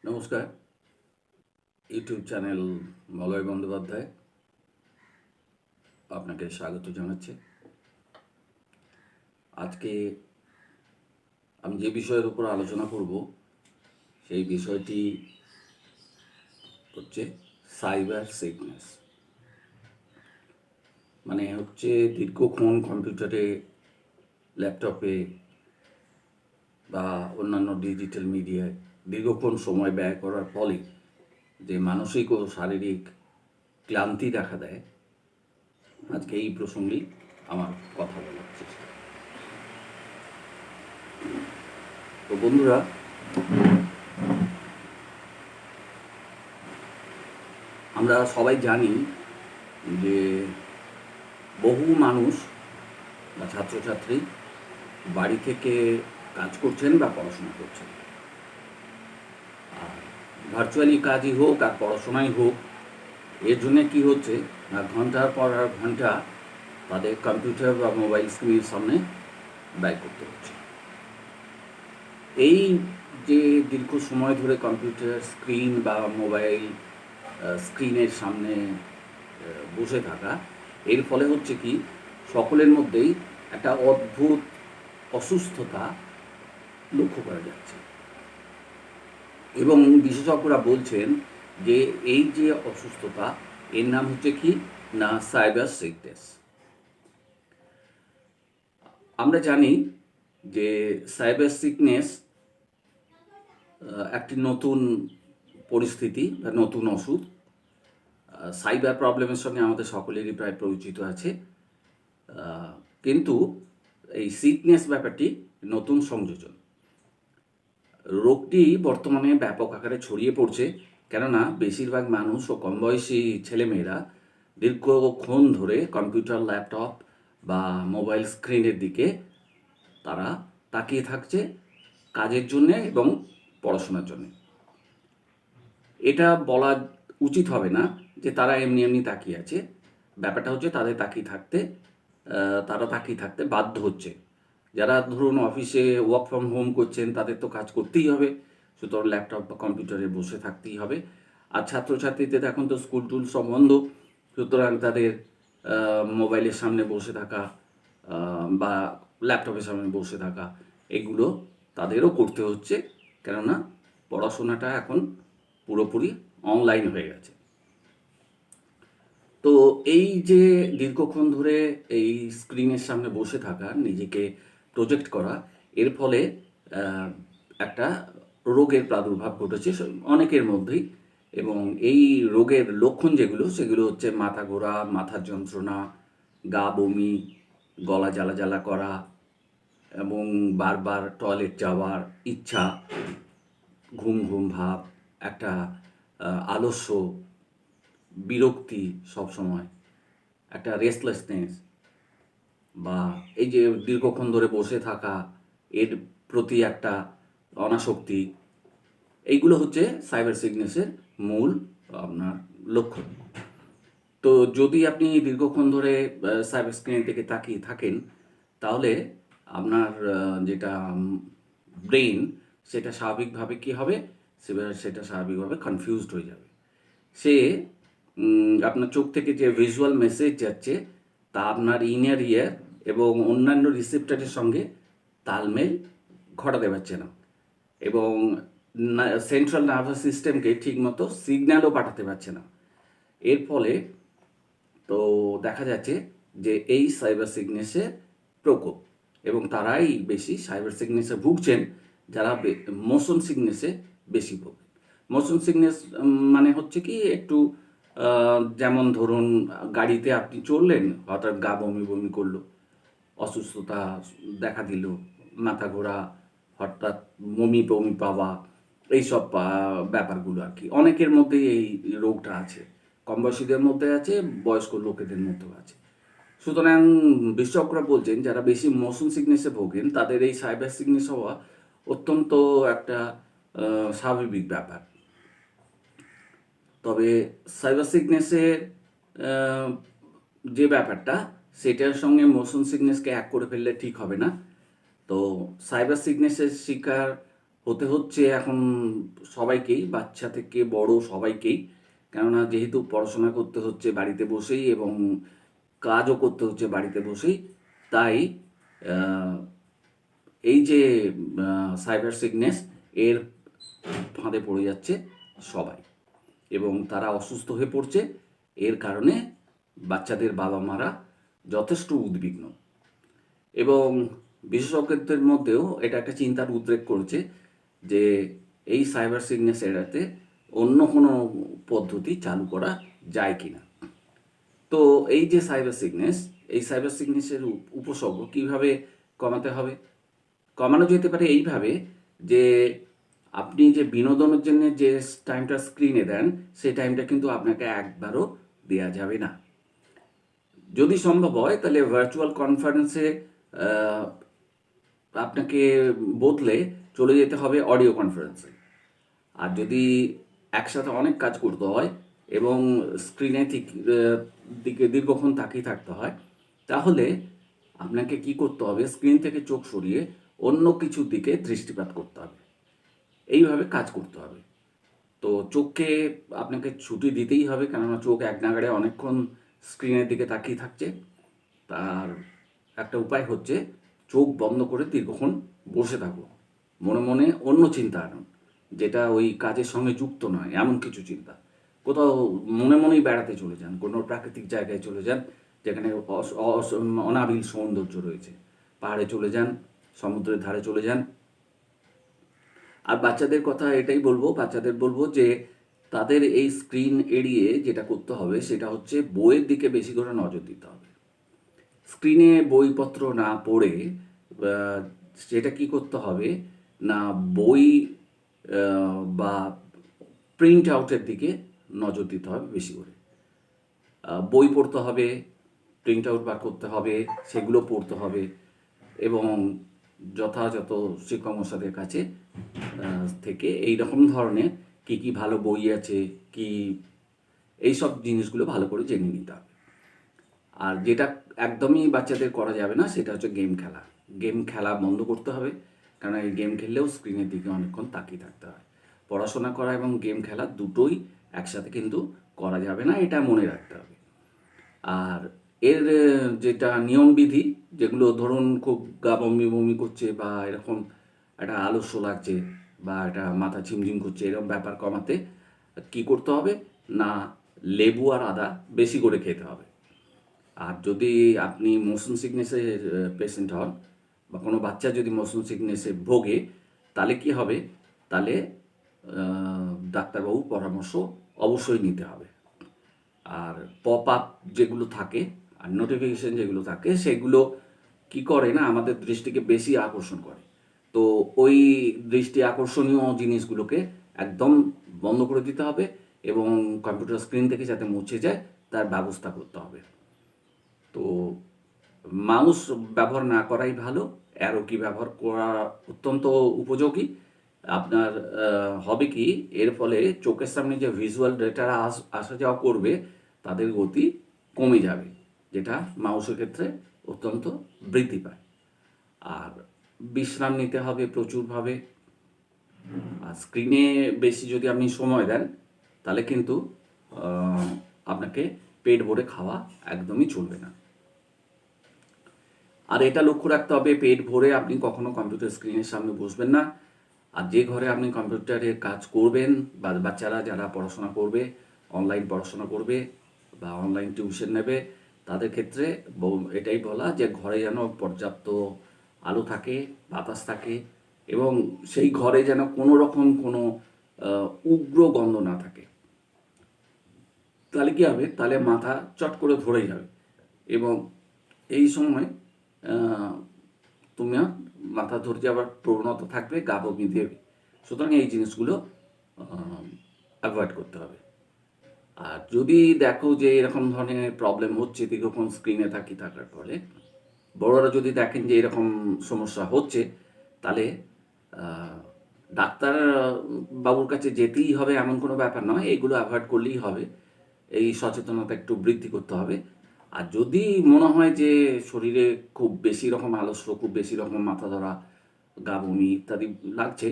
নমস্কার। YouTube channel Malay Bandyopadhyay আপনাকে স্বাগত জানাচ্ছি। আজকে আমি যে বিষয়ের উপর আলোচনা করব সেই বিষয়টি হচ্ছে সাইবার সিকনেস। মানে হচ্ছে দীর্ঘক্ষণ কম্পিউটারে, ল্যাপটপে বা অন্যান্য ডিজিটাল মিডিয়ায় দীর্ঘক্ষণ সময় ব্যয় করার ফলে যে মানসিক ও শারীরিক ক্লান্তি দেখা দেয়, আজকে এই প্রসঙ্গেই আমার কথা বলার চেষ্টা। তো বন্ধুরা, আমরা সবাই জানি যে বহু মানুষ বা ছাত্রছাত্রী বাড়ি থেকে কাজ করছেন বা পড়াশোনা করছেন। আর ভার্চুয়ালি কাজই হোক আর পড়াশোনাই হোক, এর জন্যে কী হচ্ছে না, ঘন্টার পর আর ঘন্টা তাদের কম্পিউটার বা মোবাইল স্ক্রিনের সামনে ব্যয় করতে হচ্ছে। এই যে দীর্ঘ সময় ধরে কম্পিউটার স্ক্রিন বা মোবাইল স্ক্রিনের সামনে বসে থাকা, এর ফলে হচ্ছে কি, সকলের মধ্যেই একটা অদ্ভুত অসুস্থতা লক্ষ্য করা যাচ্ছে। এবং বিশেষজ্ঞরা বলছেন যে এই যে অসুস্থতা, এর নাম হচ্ছে কি না, সাইবার সিকনেস। আমরা জানি যে সাইবার সিকনেস একটি নতুন পরিস্থিতি বা নতুন ওষুধ। সাইবার প্রবলেমের সঙ্গে আমাদের সকলেরই প্রায় পরিচিত আছে, কিন্তু এই সিকনেস ব্যাপারটি নতুন সংযোজন। রোগটি বর্তমানে ব্যাপক আকারে ছড়িয়ে পড়ছে, কেননা বেশিরভাগ মানুষ ও কম বয়সী ছেলেমেয়েরা দীর্ঘক্ষণ ধরে কম্পিউটার, ল্যাপটপ বা মোবাইল স্ক্রিনের দিকে তারা তাকিয়ে থাকছে কাজের জন্যে এবং পড়াশোনার জন্যে। এটা বলা উচিত হবে না যে তারা এমনি এমনি তাকিয়ে আছে। ব্যাপারটা হচ্ছে তারা তাকিয়ে থাকতে বাধ্য হচ্ছে। যারা ধরুন অফিসে ওয়ার্ক ফ্রম হোম করছেন, তাদের তো কাজ করতেই হবে, সুতরাং ল্যাপটপ বা কম্পিউটারে বসে থাকতেই হবে। আর ছাত্রছাত্রীদের এখন তো স্কুল টুল সব বন্ধ, সুতরাং তাদের মোবাইলের সামনে বসে থাকা বা ল্যাপটপের সামনে বসে থাকা, এগুলো তাদেরও করতে হচ্ছে, কেননা পড়াশোনাটা এখন পুরোপুরি অনলাইন হয়ে গেছে। তো এই যে দীর্ঘক্ষণ ধরে এই স্ক্রিনের সামনে বসে থাকা, নিজেকে প্রজেক্ট করা, এর ফলে একটা রোগের প্রাদুর্ভাব ঘটেছে অনেকের মধ্যেই। এবং এই রোগের লক্ষণ সেগুলো হচ্ছে মাথা ঘোরা, মাথার যন্ত্রণা, গা বমি, গলা জ্বালা জ্বালা করা এবং বারবার টয়লেট যাওয়ার ইচ্ছা, ঘুম ঘুম ভাব, একটা আলস্য, বিরক্তি, সবসময় একটা রেস্টলেসনেস, বা এই যে দীর্ঘক্ষণ ধরে বসে থাকা, এর প্রতি একটা অনাসক্তি, এইগুলো হচ্ছে সাইবার সিকনেসের মূল আপনার লক্ষণ। তো যদি আপনি দীর্ঘক্ষণ ধরে সাইবার স্ক্রিনের দিকে তাকিয়ে থাকেন, তাহলে আপনার যেটা ব্রেন, সেটা স্বাভাবিকভাবে কী হবে, সেটা স্বাভাবিকভাবে কনফিউজড হয়ে যাবে। সে আপনার চোখ থেকে যে ভিজুয়াল মেসেজ যাচ্ছে, তা আপনার ইনার ইয়ার এবং অন্যান্য রিসেপ্টরের সঙ্গে তালমেল ঘটাতে পারছে না, এবং সেন্ট্রাল নার্ভাস সিস্টেমকে ঠিকমতো সিগন্যালও পাঠাতে পারছে না। এর ফলে তো দেখা যাচ্ছে যে এই সাইবার সিকনেসের প্রকোপ, এবং তারাই বেশি সাইবার সিকনেসে ভুগছেন যারা মোশন সিকনেসে বেশি ভোগে। মোশন সিকনেস মানে হচ্ছে কি, একটু যেমন ধরুন গাড়িতে আপনি চললেন, হঠাৎ গা বমি বমি করলো, অসুস্থতা দেখা দিল, মাথা ঘোরা, হঠাৎ বমি বমি পাওয়া, এইসব ব্যাপারগুলো আর কি। অনেকের মধ্যেই এই রোগটা আছে, কম বয়সীদের মধ্যে আছে, বয়স্ক লোকেদের মধ্যেও আছে। সুতরাং বিশেষজ্ঞরা বলছেন যারা বেশি মোশন সিকনেসে ভোগেন, তাদের এই সাইবার সিকনেস হওয়া অত্যন্ত একটা স্বাভাবিক ব্যাপার। তবে সাইবার সিকনেসের যে ব্যাপারটা, সেটার সঙ্গে মোশন সিকনেসকে এক করে ফেললে ঠিক হবে না। তো সাইবার সিকনেসের শিকার হতে হচ্ছে এখন সবাইকেই, বাচ্চা থেকে বড় সবাইকেই। কেননা যেহেতু পড়াশোনা করতে হচ্ছে বাড়িতে বসেই এবং কাজও করতে হচ্ছে বাড়িতে বসেই, তাই আহ, এই যে সাইবার সিকনেস, এর ফাঁদে পড়ে যাচ্ছে সবাই এবং তারা অসুস্থ হয়ে পড়ছে। এর কারণে বাচ্চাদের বাবা মারা যথেষ্ট উদ্বিগ্ন এবং বিশেষজ্ঞদের মধ্যেও এটা একটা চিন্তার উদ্রেক করেছে যে এই সাইবার সিকনেস এড়াতে অন্য কোনো পদ্ধতি চালু করা যায় কিনা। তো এই যে সাইবার সিকনেস, এই সাইবার সিকনেসের উপসর্গ কিভাবে কমাতে হবে? কমানো যেতে পারে এইভাবে যে আপনি যে বিনোদনের জন্য যে টাইমটা স্ক্রিনে দেন, সেই টাইমটা কিন্তু আপনাকে একবারও দেওয়া যাবে না। যদি সম্ভব হয় তাহলে ভার্চুয়াল কনফারেন্সে আপনাকে বদলে চলে যেতে হবে অডিও কনফারেন্সে। আর যদি একসাথে অনেক কাজ করতে হয় এবং স্ক্রিনে দিকে দীর্ঘক্ষণ তাকিয়ে থাকতে হয়, তাহলে আপনাকে কি করতে হবে? স্ক্রিন থেকে চোখ সরিয়ে অন্য কিছুর দিকে দৃষ্টিপাত করতে হবে। এইভাবে কাজ করতে হবে। তো চোখকে আপনাকে ছুটি দিতেই হবে, কেননা চোখ এক নাগাড়ে অনেকক্ষণ স্ক্রিনের দিকে তাকিয়ে থাকছে। তার একটা উপায় হচ্ছে চোখ বন্ধ করে দীর্ঘক্ষণ বসে থাকো, মনে মনে অন্য চিন্তা আনুন, যেটা ওই কাজের সঙ্গে যুক্ত নয় এমন কিছু চিন্তা। কোথাও মনে মনেই বেড়াতে চলে যান, কোনো প্রাকৃতিক জায়গায় চলে যান যেখানে অনাবিল সৌন্দর্য রয়েছে। পাহাড়ে চলে যান, সমুদ্রের ধারে চলে যান। আর বাচ্চাদের কথা এটাই বলবো, বাচ্চাদের বলবো যে তাদের এই স্ক্রিন এড়িয়ে যেটা করতে হবে সেটা হচ্ছে বইয়ের দিকে বেশি করে নজর দিতে হবে। স্ক্রিনে বইপত্র না পড়ে সেটা কি করতে হবে না, বই বা প্রিন্ট আউটের দিকে নজর দিতে হবে বেশি করে। বই পড়তে হবে, প্রিন্ট আউট বার করতে হবে, সেগুলো পড়তে হবে এবং যথাযথ শিক্ষক মশাইদের কাছে থেকে এই রকম ধরনের কি কি ভালো বই আছে, কি এইসব জিনিসগুলো ভালো করে জেনে নিতে হবে। আর যেটা একদমই বাচ্চাদের করা যাবে না সেটা হচ্ছে গেম খেলা। গেম খেলা বন্ধ করতে হবে, কারণ এই গেম খেললেও স্ক্রিনের দিকে অনেকক্ষণ তাকিয়ে থাকতে হয়। পড়াশোনা করা এবং গেম খেলা দুটোই একসাথে কিন্তু করা যাবে না, এটা মনে রাখতে হবে। আর এর যেটা নিয়মবিধি, যেগুলো ধরুন খুব গা বমি বমি করছে বা এরকম একটা আলস্য লাগছে বা একটা মাথা ঝিমঝিম করছে, এরকম ব্যাপার কমাতে কি করতে হবে না, লেবু আর আদা বেশি করে খেতে হবে। আর যদি আপনি মোশন সিকনেসের পেশেন্ট হন বা কোনো বাচ্চা যদি মোশন সিকনেসে ভোগে, তাহলে কি হবে? তাহলে ডাক্তারবাবুর পরামর্শ অবশ্যই নিতে হবে। আর পপ আপ যেগুলো থাকে আর নোটিফিকেশন যেগুলো থাকে, সেগুলো কি করে না, আমাদের দৃষ্টিকে বেশি আকর্ষণ করে। তো ওই দৃষ্টি আকর্ষণীয় জিনিসগুলোকে একদম বন্ধ করে দিতে হবে এবং কম্পিউটার স্ক্রিন থেকে যাতে মুছে যায় তার ব্যবস্থা করতে হবে। তো মাউস ব্যবহার না করাই ভালো, অ্যারো কি ব্যবহার করা অত্যন্ত উপযোগী। আপনার হবে কি, এর ফলে চোখের সামনে যে ভিজুয়াল ডেটা আসা যাওয়া করবে তাদের গতি কমে যাবে, যেটা মাউসের ক্ষেত্রে অত্যন্ত বৃদ্ধি পায়। আর বিশ্রাম নিতে হবে প্রচুরভাবে। আর স্ক্রিনে বেশি যদি আপনি সময় দেন তাহলে কিন্তু আপনাকে পেট ভরে খাওয়া একদমই চলবে না। আর এটা লক্ষ্য রাখতে হবে, পেট ভরে আপনি কখনো কম্পিউটার স্ক্রিনের সামনে বসবেন না। আর যে ঘরে আপনি কম্পিউটারে কাজ করবেন বা বাচ্চারা যারা পড়াশোনা করবে, অনলাইন পড়াশোনা করবে বা অনলাইন টিউশন নেবে, তাদের ক্ষেত্রে এটাই বলা যে ঘরে যেন পর্যাপ্ত আলো থাকে, বাতাস থাকে এবং সেই ঘরে যেন কোনো রকম কোনো উগ্র গন্ধ না থাকে। তাহলে কী হবে? তাহলে মাথা চট করে ধরে যাবে এবং এই সময় তোমার মাথা ধরে যাওয়ার প্রবণতা থাকবে, গা বমি দেবে। সুতরাং এই জিনিসগুলো অ্যাভয়েড করতে হবে। আর যদি দেখো যে এরকম ধরনের প্রবলেম হচ্ছে দীর্ঘক্ষণ স্ক্রিনে থাকার ফলে, বড়রা যদি দেখেন যে এরকম সমস্যা হচ্ছে, তাহলে ডাক্তার বাবুর কাছে যেতেই হবে এমন কোনো ব্যাপার নয়, এগুলো অ্যাভয়েড করলেই হবে। এই সচেতনতা একটু বৃদ্ধি করতে হবে। আর যদি মনে হয় যে শরীরে খুব বেশি রকম আলস্য, খুব বেশি রকম মাথা ধরা, গা বমি ইত্যাদি লাগছে,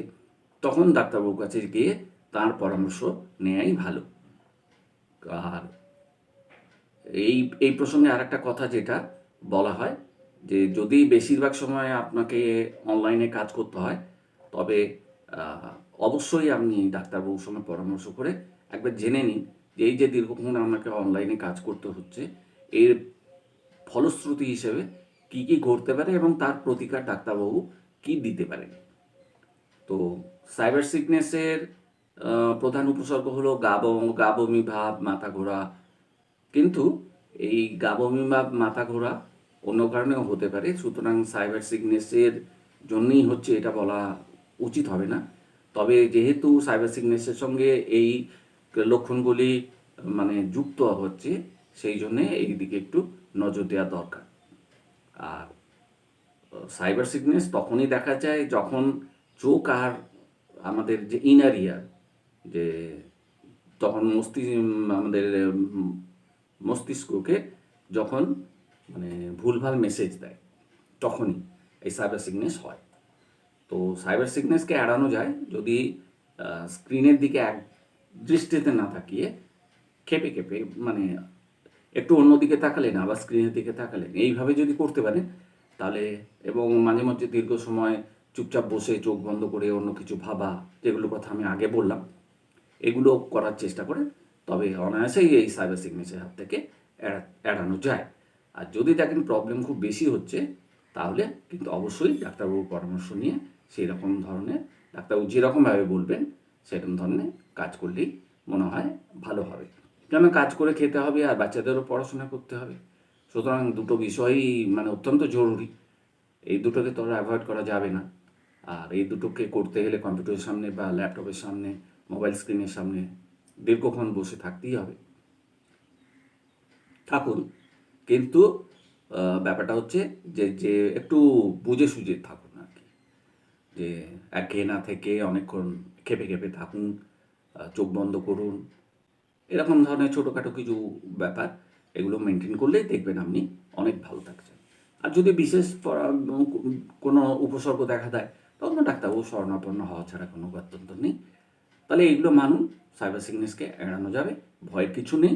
তখন ডাক্তারবাবুর কাছে গিয়ে তার পরামর্শ নেওয়াই ভালো। আর এই এই প্রসঙ্গে আর একটা কথা যেটা বলা হয় যে যদি বেশিরভাগ সময় আপনাকে অনলাইনে কাজ করতে হয়, তবে আহ, অবশ্যই আপনি ডাক্তারবাবুর সঙ্গে পরামর্শ করে একবার জেনে নিন যে এই যে দীর্ঘক্ষণ আমাকে অনলাইনে কাজ করতে হচ্ছে, এর ফলশ্রুতি হিসেবে কি কি ঘটতে পারে এবং তার প্রতিকার ডাক্তারবাবু কি দিতে পারেন। তো সাইবার সিকনেসের প্রধান উপসর্গ হলো গা বমি ভাব, মাথা ঘোরা। কিন্তু এই গা বমি ভাব, মাথা ঘোরা অন্য কারণেও হতে পারে, সুতরাং সাইবার সিকনেসের জন্যই হচ্ছে এটা বলা উচিত হবে না। তবে যেহেতু সাইবার সিকনেসের সঙ্গে এই লক্ষণগুলি মানে যুক্ত হচ্ছে, সেই জন্যে এই দিকে একটু নজর দেওয়া দরকার। আর সাইবার সিকনেস তখনই দেখা যায় যখন চোখ আর আমাদের যে ইনার ইয়ার, যে তখন আমাদের মস্তিষ্ককে যখন মানে ভুলভাল মেসেজ দেয়, তখনই এই সাইবার সিকনেস হয়। তো সাইবার সিকনেসকে এড়ানো যায় যদি স্ক্রিনের দিকে এক দৃষ্টিতে না তাকিয়ে খেপে খেপে মানে একটু অন্যদিকে তাকালেন আবার স্ক্রিনের দিকে তাকালেন, এইভাবে যদি করতে পারেন তাহলে, এবং মাঝে মাঝে দীর্ঘ সময় চুপচাপ বসে চোখ বন্ধ করে অন্য কিছু ভাবা, যেগুলোর কথা আমি আগে বললাম, এগুলো করার চেষ্টা করে, তবে অনায়াসেই এই সাইবার সিকনেসের হাত থেকে এড়ানো যায়। আর যদি দেখেন প্রবলেম খুব বেশি হচ্ছে, তাহলে কিন্তু অবশ্যই ডাক্তারবাবুর পরামর্শ নিয়ে সেই রকম ধরনের, ডাক্তারবাবু যেরকমভাবে বলবেন সেরকম ধরনের কাজ করলেই মনে হয় ভালো হবে। কেন, কাজ করে খেতে হবে আর বাচ্চাদেরও পড়াশোনা করতে হবে, সুতরাং দুটো বিষয়ই মানে অত্যন্ত জরুরি। এই দুটোকে তো আর অ্যাভয়েড করা যাবে না। আর এই দুটোকে করতে গেলে কম্পিউটারের সামনে বা ল্যাপটপের সামনে, মোবাইল স্ক্রিনের সামনে দীর্ঘক্ষণ বসে থাকতেই হবে। থাকুন, কিন্তু ব্যাপারটা হচ্ছে যে যে একটু বুঝে সুঝে থাকুন আর কি, যে একঘেয়ে না থেকে অনেকক্ষণ খেপে খেপে থাকুন, চোখ বন্ধ করুন, এরকম ধরনের ছোটোখাটো কিছু ব্যাপার, এগুলো মেনটেন করলেই দেখবেন আপনি অনেক ভালো থাকছেন। আর যদি বিশেষ কোনো উপসর্গ দেখা দেয়, তখন ডাক্তারবাবু শরণাপন্ন হওয়া ছাড়া কোনো গত্যন্তর নেই। তাহলে এইগুলো মানুন, সাইবার সিকনেসকে এড়ানো যাবে, ভয়ের কিছু নেই।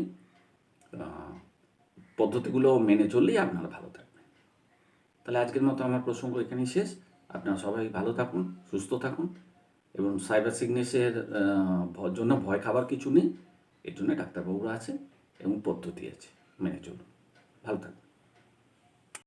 পদ্ধতিগুলো মেনে চললেই আপনারা ভালো থাকবেন। তাহলে আজকের মতো আমার প্রসঙ্গ এখানেই শেষ। আপনারা সবাই ভালো থাকুন, সুস্থ থাকুন, এবং সাইবার সিকনেসের জন্য ভয় খাবার কিছু নেই। এর জন্য ডাক্তারবাবুরা আছে এবং পদ্ধতি আছে, মেনে চলুন। ভালো থাকবেন।